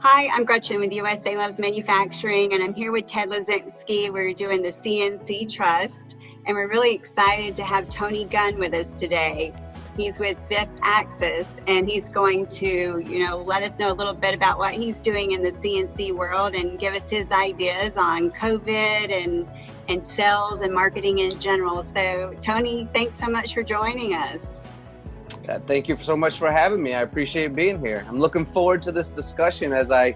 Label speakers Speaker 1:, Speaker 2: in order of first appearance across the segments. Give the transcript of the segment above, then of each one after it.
Speaker 1: Hi, I'm Gretchen with USA Loves Manufacturing, and I'm here with Ted Lazinski. We're doing the CNC Trust, and we're really excited to have Tony Gunn with us today. He's with Fifth Axis, and he's going to, let us know a little bit about what he's doing in the CNC world and give us his ideas on COVID and sales and marketing in general. So, Tony, thanks so much for joining us.
Speaker 2: Thank you so much for having me. I appreciate being here. I'm looking forward to this discussion as I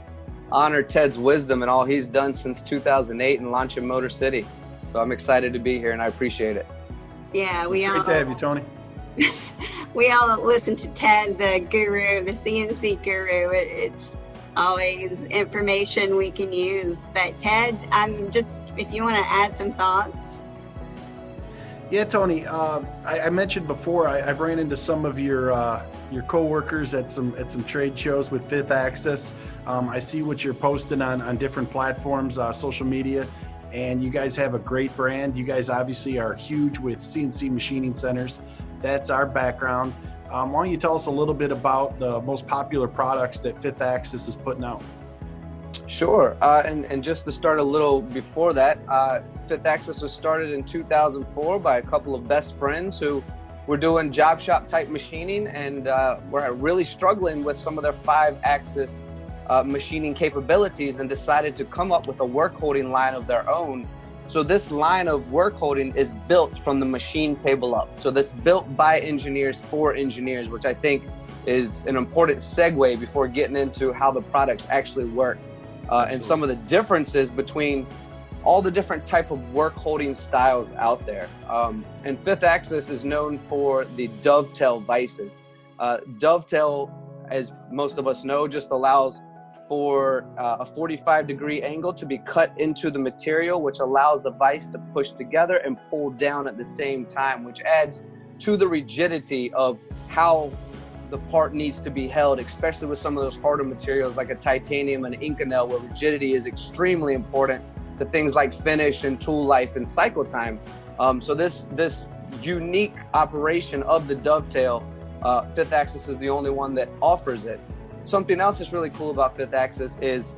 Speaker 2: honor Ted's wisdom and all he's done since 2008 and launching Motor City. So I'm excited to be here and I appreciate it.
Speaker 1: Yeah,
Speaker 3: Great to have you, Tony.
Speaker 1: We all listen to Ted, the guru, the CNC guru. It's always information we can use. But Ted, if you want to add some thoughts.
Speaker 3: Yeah, Tony. I mentioned before I've ran into some of your coworkers at some trade shows with Fifth Axis. I see what you're posting on different platforms, social media, and you guys have a great brand. You guys obviously are huge with CNC machining centers. That's our background. Why don't you tell us a little bit about the most popular products that Fifth Axis is putting out?
Speaker 2: Sure. And just to start a little before that, Fifth Axis was started in 2004 by a couple of best friends who were doing job shop type machining and were really struggling with some of their 5-axis machining capabilities and decided to come up with a work holding line of their own. So this line of work holding is built from the machine table up. So that's built by engineers for engineers, which I think is an important segue before getting into how the products actually work. And some of the differences between all the different type of work holding styles out there. And Fifth Axis is known for the dovetail vices. Dovetail, as most of us know, just allows for a 45-degree angle to be cut into the material, which allows the vise to push together and pull down at the same time, which adds to the rigidity of how the part needs to be held, especially with some of those harder materials like a titanium and Inconel, where rigidity is extremely important to things like finish and tool life and cycle time. So this unique operation of the dovetail, Fifth Axis is the only one that offers it. Something else that's really cool about Fifth Axis is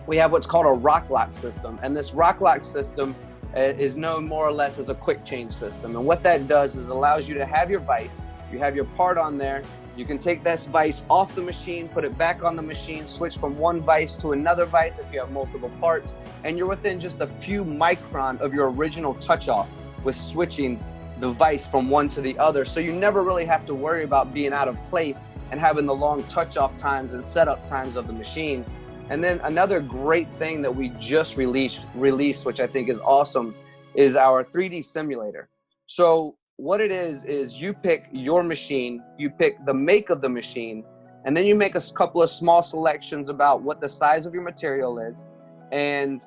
Speaker 2: we have what's called a rock lock system, and this rock lock system is known more or less as a quick change system. And what that does is allows you to have your vise, you have your part on there. You can take this vise off the machine, put it back on the machine, switch from one vise to another vise if you have multiple parts, and you're within just a few micron of your original touch-off with switching the vise from one to the other. So you never really have to worry about being out of place and having the long touch-off times and setup times of the machine. And then another great thing that we just released, which I think is awesome, is our 3D simulator. So what it is you pick your machine, you pick the make of the machine, and then you make a couple of small selections about what the size of your material is and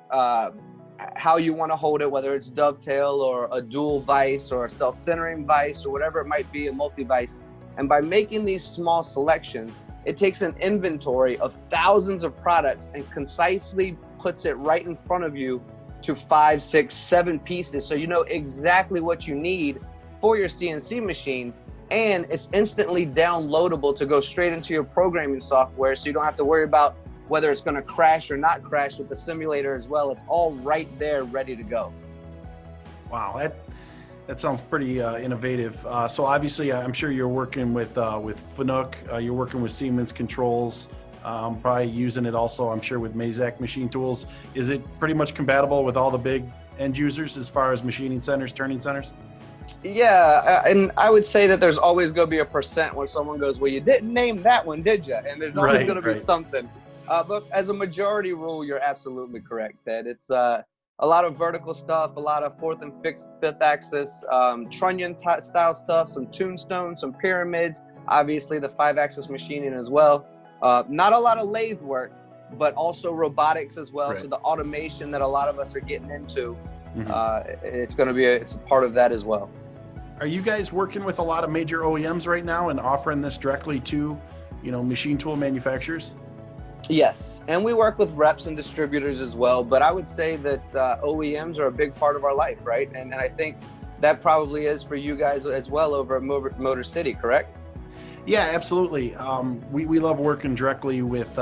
Speaker 2: how you want to hold it, whether it's dovetail or a dual vise or a self-centering vise or whatever it might be, a multi-vise. And by making these small selections, it takes an inventory of thousands of products and concisely puts it right in front of you to 5, 6, 7 pieces. So you know exactly what you need for your CNC machine, and it's instantly downloadable to go straight into your programming software, so you don't have to worry about whether it's going to crash or not crash with the simulator as well. It's all right there ready to go.
Speaker 3: Wow, that sounds pretty innovative. So obviously I'm sure you're working with Fanuc, you're working with Siemens controls, probably using it also, I'm sure, with Mazak machine tools. Is it pretty much compatible with all the big end users as far as machining centers, turning centers?
Speaker 2: Yeah, and I would say that there's always going to be a percent when someone goes, well, you didn't name that one, did you? And there's always going to be something. But as a majority rule, you're absolutely correct, Ted. It's a lot of vertical stuff, a lot of fourth and fifth axis, trunnion style stuff, some tombstones, some pyramids, obviously the 5-axis machining as well. Not a lot of lathe work, but also robotics as well. Right. So the automation that a lot of us are getting into, it's a part of that as well.
Speaker 3: Are you guys working with a lot of major OEMs right now and offering this directly to, machine tool manufacturers?
Speaker 2: Yes, and we work with reps and distributors as well, but I would say that OEMs are a big part of our life, right? And I think that probably is for you guys as well over at Motor City, correct?
Speaker 3: Yeah, absolutely. We love working directly with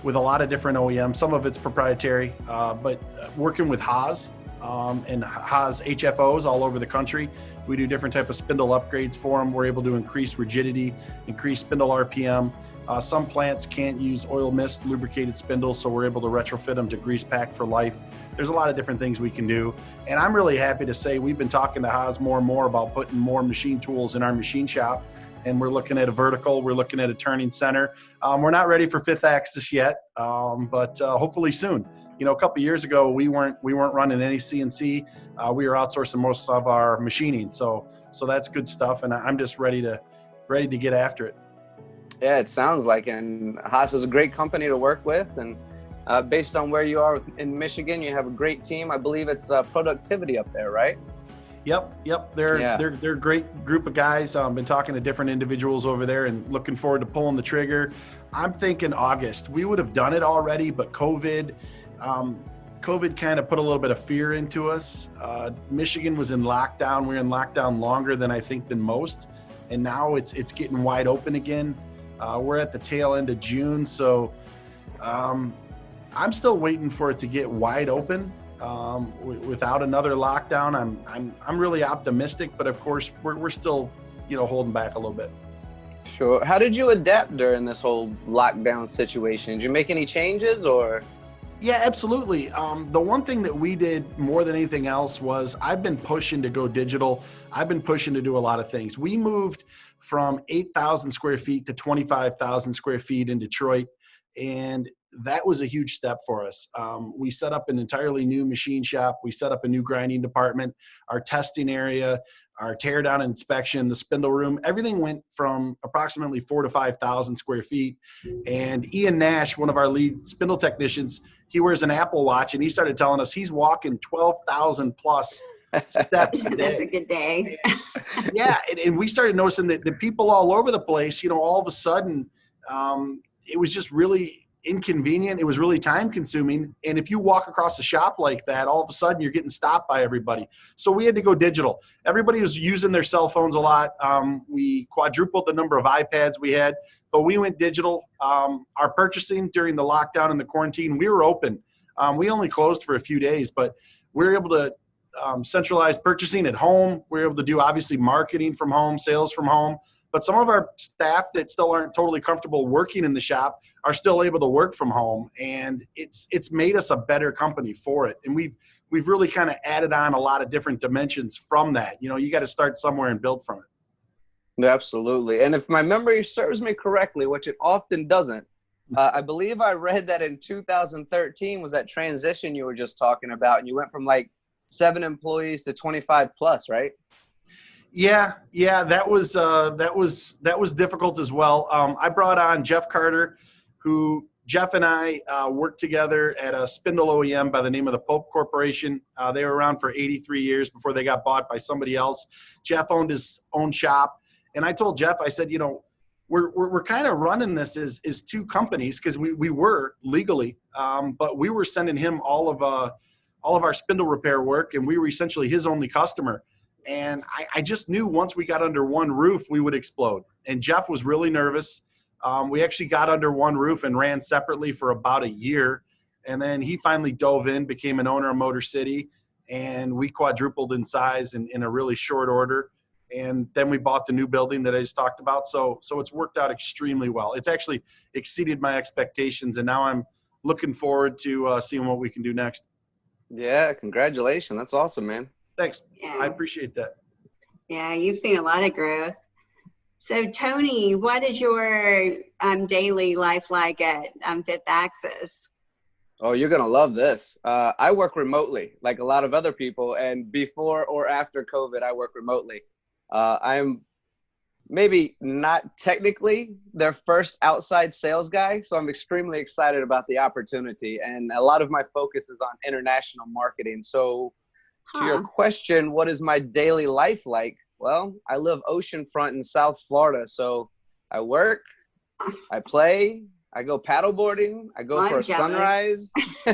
Speaker 3: with a lot of different OEMs. Some of it's proprietary, but working with Haas and Haas HFOs all over the country. We do different type of spindle upgrades for them. We're able to increase rigidity, increase spindle RPM. Some plants can't use oil mist lubricated spindles, so we're able to retrofit them to grease pack for life. There's a lot of different things we can do. And I'm really happy to say we've been talking to Haas more and more about putting more machine tools in our machine shop. And we're looking at a vertical, we're looking at a turning center. We're not ready for fifth axis yet, but hopefully soon. You know, a couple of years ago, we weren't running any CNC. We were outsourcing most of our machining. So that's good stuff. And I'm just ready to get after it.
Speaker 2: Yeah, it sounds like, and Haas is a great company to work with, and based on where you are in Michigan, you have a great team. I believe it's Productivity up there, right?
Speaker 3: Yep. They're a great group of guys. Been talking to different individuals over there and looking forward to pulling the trigger. I'm thinking August. We would have done it already, but COVID kind of put a little bit of fear into us. Michigan was in lockdown. We were in lockdown longer than most, and now it's getting wide open again. We're at the tail end of June, so I'm still waiting for it to get wide open without another lockdown. I'm really optimistic, but of course we're still holding back a little bit.
Speaker 2: Sure. How did you adapt during this whole lockdown situation? Did you make any changes or?
Speaker 3: Yeah, absolutely. The one thing that we did more than anything else was I've been pushing to go digital. I've been pushing to do a lot of things. We moved from 8,000 square feet to 25,000 square feet in Detroit, and that was a huge step for us. We set up an entirely new machine shop. We set up a new grinding department, our testing area, our tear down inspection, the spindle room. Everything went from approximately 4,000 to 5,000 square feet. And Ian Nash, one of our lead spindle technicians, he wears an Apple Watch, and he started telling us he's walking 12,000 plus steps a day.
Speaker 1: That's a good day.
Speaker 3: Yeah, and we started noticing that the people all over the place, all of a sudden, it was just really inconvenient. It was really time consuming. And if you walk across the shop like that, all of a sudden you're getting stopped by everybody. So we had to go digital. Everybody was using their cell phones a lot. We quadrupled the number of iPads we had, but we went digital. Our purchasing during the lockdown and the quarantine, we were open. We only closed for a few days, but we were able to centralize purchasing at home. We were able to do obviously marketing from home, sales from home. But some of our staff that still aren't totally comfortable working in the shop are still able to work from home, and it's made us a better company for it. And we've really kind of added on a lot of different dimensions from that. You got to start somewhere and build from it.
Speaker 2: Absolutely. And if my memory serves me correctly, which it often doesn't, I believe I read that in 2013 was that transition you were just talking about, and you went from like 7 employees to 25 plus, right?
Speaker 3: Yeah, that was difficult as well. I brought on Jeff Carter, who Jeff and I worked together at a spindle OEM by the name of the Pope Corporation. They were around for 83 years before they got bought by somebody else. Jeff owned his own shop, and I told Jeff, I said, we're kind of running this as 2 companies because we were legally, but we were sending him all of our spindle repair work, and we were essentially his only customer. And I just knew once we got under one roof, we would explode. And Jeff was really nervous. We actually got under one roof and ran separately for about a year. And then he finally dove in, became an owner of Motor City, and we quadrupled in size in a really short order. And then we bought the new building that I just talked about. So it's worked out extremely well. It's actually exceeded my expectations. And now I'm looking forward to seeing what we can do next.
Speaker 2: Yeah, congratulations. That's awesome, man.
Speaker 3: Thanks.
Speaker 1: Yeah.
Speaker 3: I appreciate that.
Speaker 1: Yeah, you've seen a lot of growth. So, Tony, what is your daily life like at Fifth Axis?
Speaker 2: Oh, you're going to love this. I work remotely like a lot of other people. And before or after COVID, I work remotely. I'm maybe not technically their first outside sales guy. So I'm extremely excited about the opportunity. And a lot of my focus is on international marketing. So to your question, what is my daily life like? Well, I live oceanfront in South Florida. So I work, I play, I go paddleboarding, I go for a sunrise,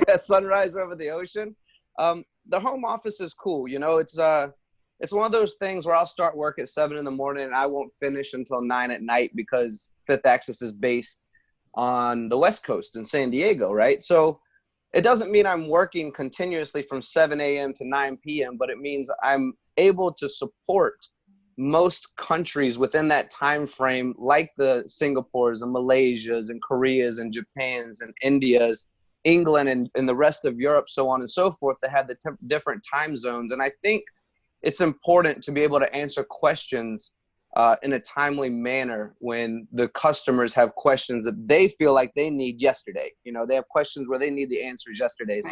Speaker 2: a sunrise over the ocean. The home office is cool. It's one of those things where I'll start work at 7 in the morning and I won't finish until 9 at night because Fifth Axis is based on the West Coast in San Diego, right? So it doesn't mean I'm working continuously from 7 a.m. to 9 p.m., but it means I'm able to support most countries within that time frame, like the Singapores and Malaysias and Koreas and Japans and Indias, England and the rest of Europe, so on and so forth, that have the different time zones. And I think it's important to be able to answer questions in a timely manner when the customers have questions that they feel like they need yesterday. You know, they have questions where they need the answers yesterday.
Speaker 1: Right.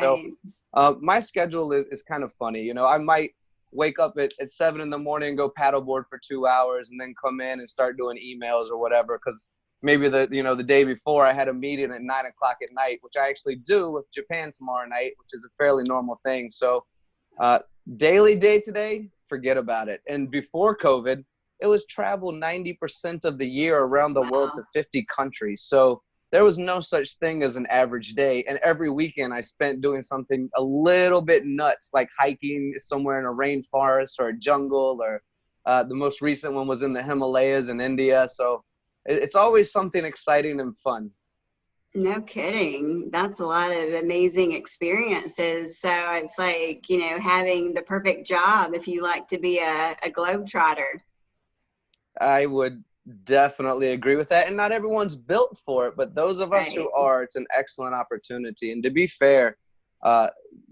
Speaker 2: So my schedule is kind of funny. You know, I might wake up at 7 in the morning and go paddleboard for 2 hours and then come in and start doing emails or whatever, because maybe the day before I had a meeting at 9 o'clock at night, which I actually do with Japan tomorrow night, which is a fairly normal thing. So daily day to day, forget about it. And before COVID, it was travel 90% of the year around the world to 50 countries. So there was no such thing as an average day. And every weekend I spent doing something a little bit nuts, like hiking somewhere in a rainforest or a jungle, or the most recent one was in the Himalayas in India. So it's always something exciting and fun.
Speaker 1: No kidding. That's a lot of amazing experiences. So it's like, you know, having the perfect job if you like to be a globetrotter.
Speaker 2: I would definitely agree with that. And not everyone's built for it, but those of us who are, it's an excellent opportunity. And to be fair, the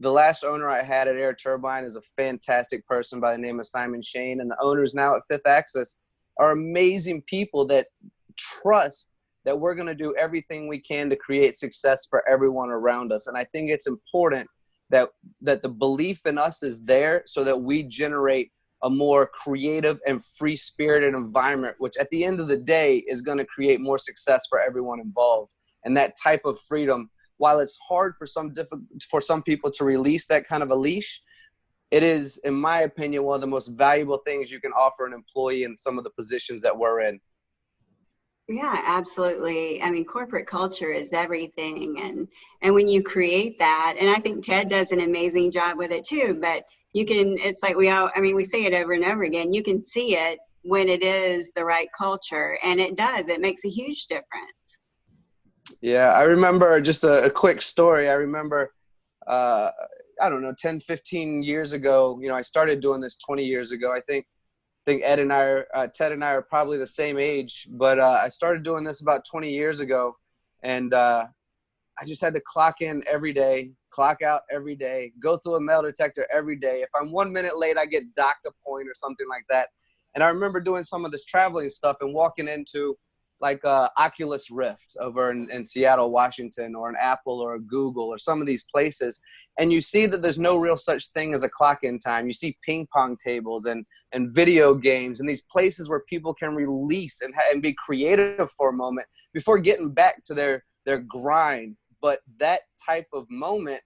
Speaker 2: last owner I had at Air Turbine is a fantastic person by the name of Simon Shane. And the owners now at Fifth Axis are amazing people that trust that we're going to do everything we can to create success for everyone around us. And I think it's important that the belief in us is there so that we generate a more creative and free-spirited environment, which at the end of the day is going to create more success for everyone involved. And that type of freedom, while it's hard for some people to release that kind of a leash, it is, in my opinion, one of the most valuable things you can offer an employee in some of the positions that we're in.
Speaker 1: Yeah, absolutely. I mean, corporate culture is everything. And when you create that, and I think Ted does an amazing job with it too, but you can, it's like we say it over and over again, you can see it when it is the right culture, and it does, it makes a huge difference.
Speaker 2: Yeah, I remember just a quick story. I remember, I don't know, 10, 15 years ago, you know, I started doing this 20 years ago. I think Ted and I are probably the same age, but I started doing this about 20 years ago, and I just had to clock in every day, clock out every day, go through a metal detector every day. If I'm 1 minute late, I get docked a point or something like that. And I remember doing some of this traveling stuff and walking into like Oculus Rift over in Seattle, Washington, or an Apple or a Google or some of these places. And you see that there's no real such thing as a clock-in time. You see ping pong tables and video games and these places where people can release and be creative for a moment before getting back to their grind. But that type of moment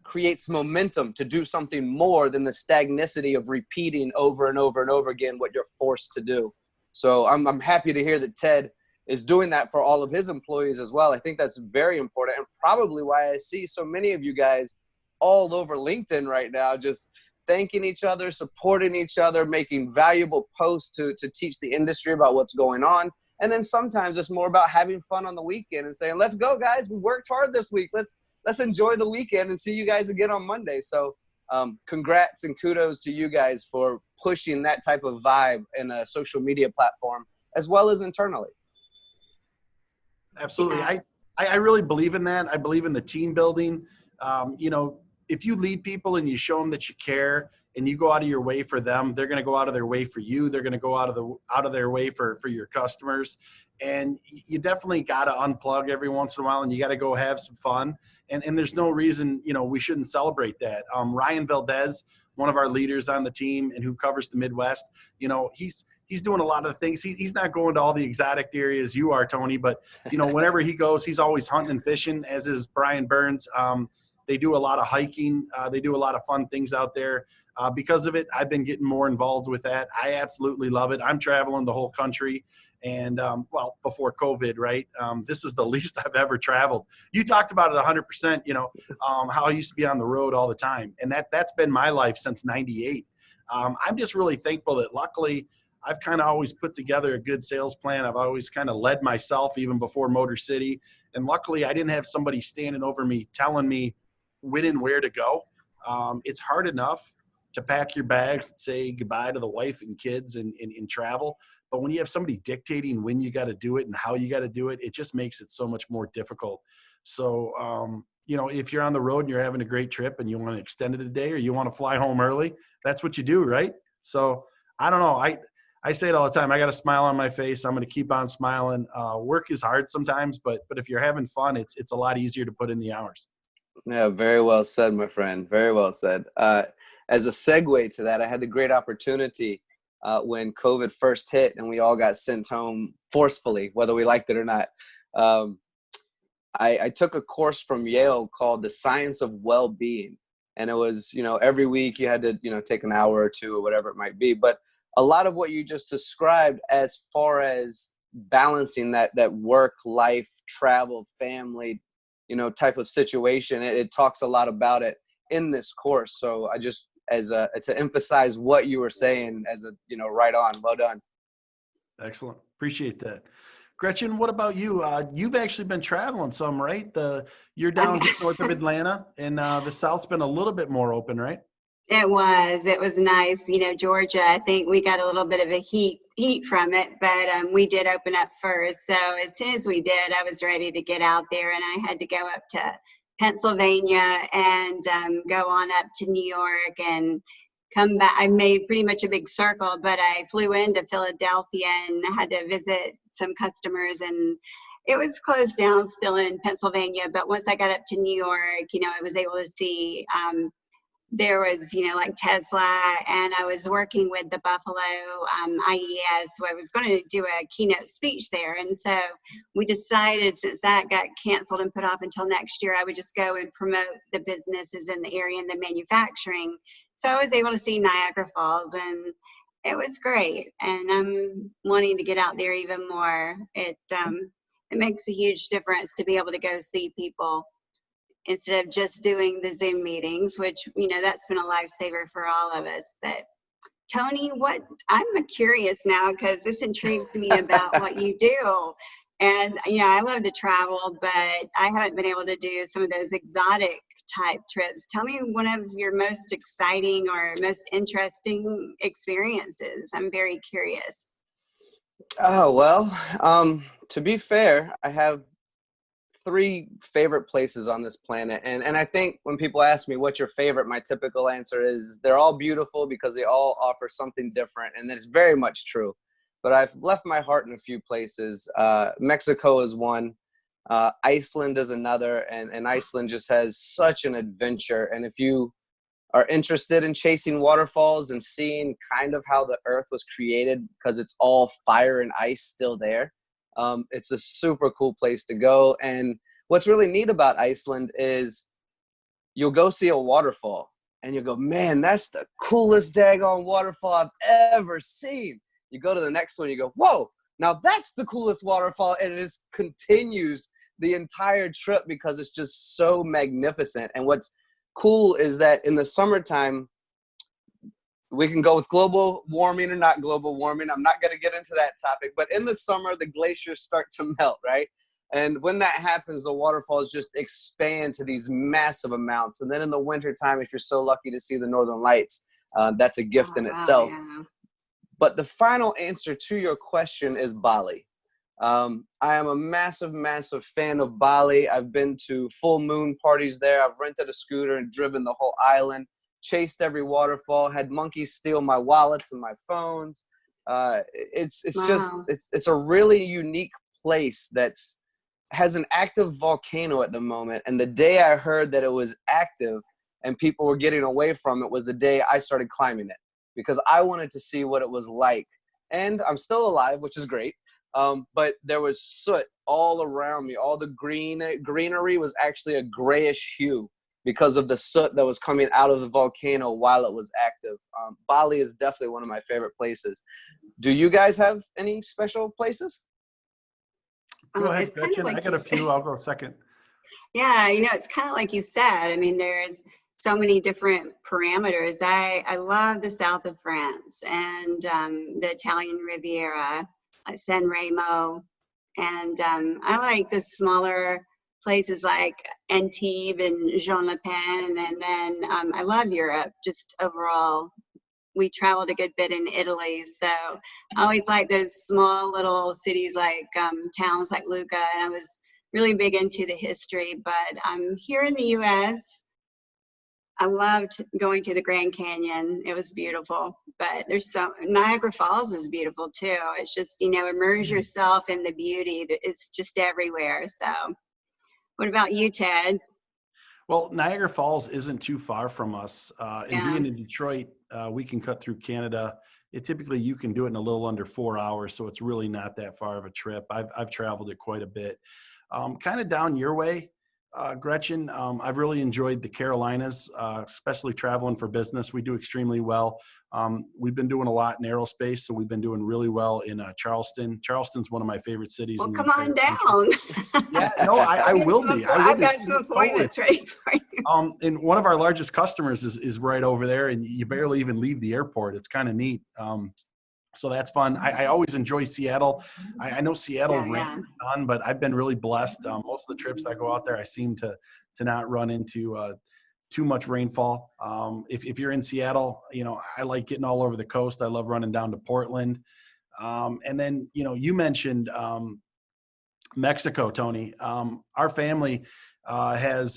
Speaker 2: creates momentum to do something more than the stagnicity of repeating over and over and over again what you're forced to do. So I'm happy to hear that Ted is doing that for all of his employees as well. I think that's very important, and probably why I see so many of you guys all over LinkedIn right now, just thanking each other, supporting each other, making valuable posts to teach the industry about what's going on. And then sometimes it's more about having fun on the weekend and saying, let's go guys, we worked hard this week. Let's enjoy the weekend and see you guys again on Monday. So congrats and kudos to you guys for pushing that type of vibe in a social media platform as well as internally.
Speaker 3: Absolutely. I really believe in that. I believe in the team building. You know, if you lead people and you show them that you care and you go out of your way for them, they're going to go out of their way for you. They're going to go out of their way for your customers. And you definitely got to unplug every once in a while, and you got to go have some fun. And there's no reason, you know, we shouldn't celebrate that. Ryan Valdez, one of our leaders on the team and who covers the Midwest, you know, he's doing a lot of things. He's not going to all the exotic areas you are, Tony, but, you know, whenever he goes, he's always hunting and fishing, as is Brian Burns. They do a lot of hiking. They do a lot of fun things out there. Because of it, I've been getting more involved with that. I absolutely love it. I'm traveling the whole country. And, well, before COVID, right? This is the least I've ever traveled. You talked about it 100%, you know, how I used to be on the road all the time. And that's been my life since '98. I'm just really thankful that luckily I've kind of always put together a good sales plan. I've always kind of led myself even before Motor City. And luckily I didn't have somebody standing over me telling me when and where to go. It's hard enough to pack your bags and say goodbye to the wife and kids and travel. But when you have somebody dictating when you got to do it and how you got to do it, it just makes it so much more difficult. So, you know, if you're on the road and you're having a great trip and you want to extend it a day or you want to fly home early, that's what you do, right? So I don't know. I say it all the time. I got a smile on my face. I'm going to keep on smiling. Work is hard sometimes, but if you're having fun, it's a lot easier to put in the hours.
Speaker 2: Yeah, very well said, my friend. Very well said. As a segue to that, I had the great opportunity when COVID first hit and we all got sent home forcefully, whether we liked it or not. I took a course from Yale called The Science of Well-Being. And it was, you know, every week you had to, you know, take an hour or two or whatever it might be. But a lot of what you just described as far as balancing that work, life, travel, family, you know, type of situation, it talks a lot about it in this course. So I just, to emphasize what you were saying as a, you know, right on, well done.
Speaker 3: Excellent. Appreciate that. Gretchen, what about you? You've actually been traveling some, right? You're down just north of Atlanta, and the South's been a little bit more open, right?
Speaker 1: It was nice. You know, Georgia, I think we got a little bit of a heat from it, but we did open up first. So as soon as we did, I was ready to get out there, and I had to go up to Pennsylvania and go on up to New York and come back. I made pretty much a big circle, but I flew into Philadelphia and had to visit some customers, and it was closed down still in Pennsylvania. But once I got up to New York, you know, I was able to see there was, you know, like Tesla, and I was working with the Buffalo IES, so I was going to do a keynote speech there. And so we decided, since that got canceled and put off until next year, I would just go and promote the businesses in the area and the manufacturing. So I was able to see Niagara Falls, and it was great. And I'm wanting to get out there even more. It makes a huge difference to be able to go see people instead of just doing the Zoom meetings, which, you know, that's been a lifesaver for all of us. But Tony, I'm curious now, because this intrigues me about what you do. And, you know, I love to travel, but I haven't been able to do some of those exotic type trips. Tell me one of your most exciting or most interesting experiences. I'm very curious.
Speaker 2: Oh, well, to be fair, I have 3 favorite places on this planet. And I think when people ask me what's your favorite, my typical answer is they're all beautiful because they all offer something different. And that's very much true. But I've left my heart in a few places. Mexico is one. Iceland is another. And Iceland just has such an adventure. And if you are interested in chasing waterfalls and seeing kind of how the earth was created, because it's all fire and ice still there, it's a super cool place to go. And what's really neat about Iceland is you'll go see a waterfall and you'll go, man, that's the coolest daggone waterfall I've ever seen. You go to the next one, you go, whoa, now that's the coolest waterfall. And it just continues the entire trip because it's just so magnificent. And what's cool is that in the summertime, we can go with global warming or not global warming. I'm not going to get into that topic, but in the summer, the glaciers start to melt, right? And when that happens, the waterfalls just expand to these massive amounts. And then in the wintertime, if you're so lucky to see the Northern Lights, that's a gift in itself. Yeah. But the final answer to your question is Bali. I am a massive, massive fan of Bali. I've been to full moon parties there. I've rented a scooter and driven the whole island. Chased every waterfall, had monkeys steal my wallets and my phones. It's wow. Just it's a really unique place has an active volcano at the moment. And the day I heard that it was active and people were getting away from it was the day I started climbing it, because I wanted to see what it was like. And I'm still alive, which is great. But there was soot all around me. All the greenery was actually a grayish hue, because of the soot that was coming out of the volcano while it was active. Bali is definitely one of my favorite places. Do you guys have any special places?
Speaker 3: Go ahead, Gretchen. I got a few. I'll go second.
Speaker 1: Yeah, you know, it's kind of like you said. I mean, there's so many different parameters. I love the south of France and the Italian Riviera, San Remo, and I like the smaller places like Antibes and Jean Le Pen. And then I love Europe, just overall. We traveled a good bit in Italy, so I always like those small little cities like towns like Lucca. And I was really big into the history, but here in the U.S., I loved going to the Grand Canyon. It was beautiful, but Niagara Falls was beautiful too. It's just, immerse yourself in the beauty. It's just everywhere. So what about you, Ted?
Speaker 3: Well, Niagara Falls isn't too far from us. And
Speaker 1: Yeah.
Speaker 3: being in Detroit, we can cut through Canada. Typically you can do it in a little under 4 hours, so it's really not that far of a trip. I've traveled it quite a bit. Kind of down your way, Gretchen, I've really enjoyed the Carolinas, especially traveling for business. We do extremely well. We've been doing a lot in aerospace, so we've been doing really well in Charleston. Charleston's one of my favorite cities.
Speaker 1: Well,
Speaker 3: in the
Speaker 1: come on
Speaker 3: down. Yeah, no, I will be.
Speaker 1: I've got some appointments ready for you.
Speaker 3: And one of our largest customers is right over there, and you barely even leave the airport. It's kind of neat. So that's fun. I always enjoy Seattle. I know Seattle rains a ton, but I've been really blessed. Most of the trips I go out there, I seem to not run into too much rainfall. If you're in Seattle, I like getting all over the coast. I love running down to Portland. And then, you mentioned Mexico, Tony. Our family has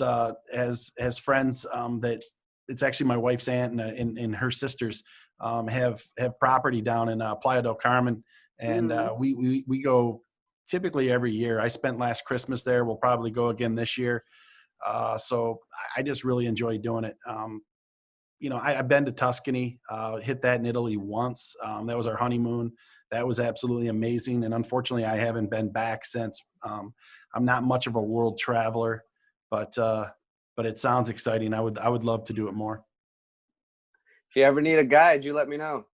Speaker 3: friends that it's actually my wife's aunt and her sisters have property down in Playa del Carmen, and we go typically every year. I spent last Christmas there. We'll probably go again this year. So I just really enjoy doing it. I've been to Tuscany, hit that in Italy once. That was our honeymoon. That was absolutely amazing. And unfortunately, I haven't been back since. I'm not much of a world traveler, but it sounds exciting. I would love to do it more.
Speaker 2: If you ever need a guide, you let me know.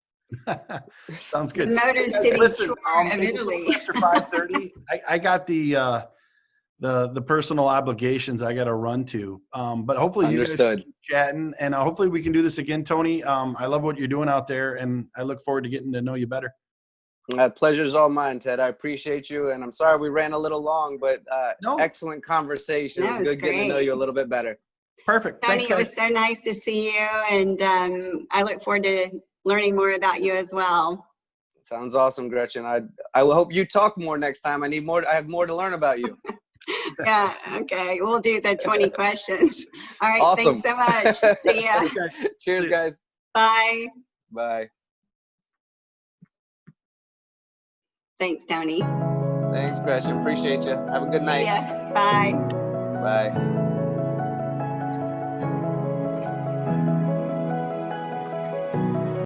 Speaker 3: Sounds good.
Speaker 1: Motor City tour of Italy.
Speaker 3: After 5:30, I got the personal obligations I got to run to. But hopefully
Speaker 2: Understood.
Speaker 3: You guys keep chatting, and hopefully we can do this again, Tony. I love what you're doing out there, and I look forward to getting to know you better.
Speaker 2: Pleasure's all mine, Ted. I appreciate you, and I'm sorry we ran a little long, but excellent conversation. It was good getting to know you a little bit better.
Speaker 3: Perfect.
Speaker 1: Tony,
Speaker 3: Thanks, guys.
Speaker 1: it was so nice to see you, and I look forward to learning more about you as well.
Speaker 2: Sounds awesome, Gretchen. I will hope you talk more next time. I have more to learn about you.
Speaker 1: Yeah, okay. We'll do the 20 questions. All right,
Speaker 2: awesome.
Speaker 1: Thanks so much. See ya.
Speaker 2: Cheers, guys.
Speaker 1: Bye.
Speaker 2: Bye.
Speaker 1: Thanks, Tony.
Speaker 2: Thanks, Gretchen. Appreciate you. Have a good night.
Speaker 1: Yeah. Bye.
Speaker 2: Bye.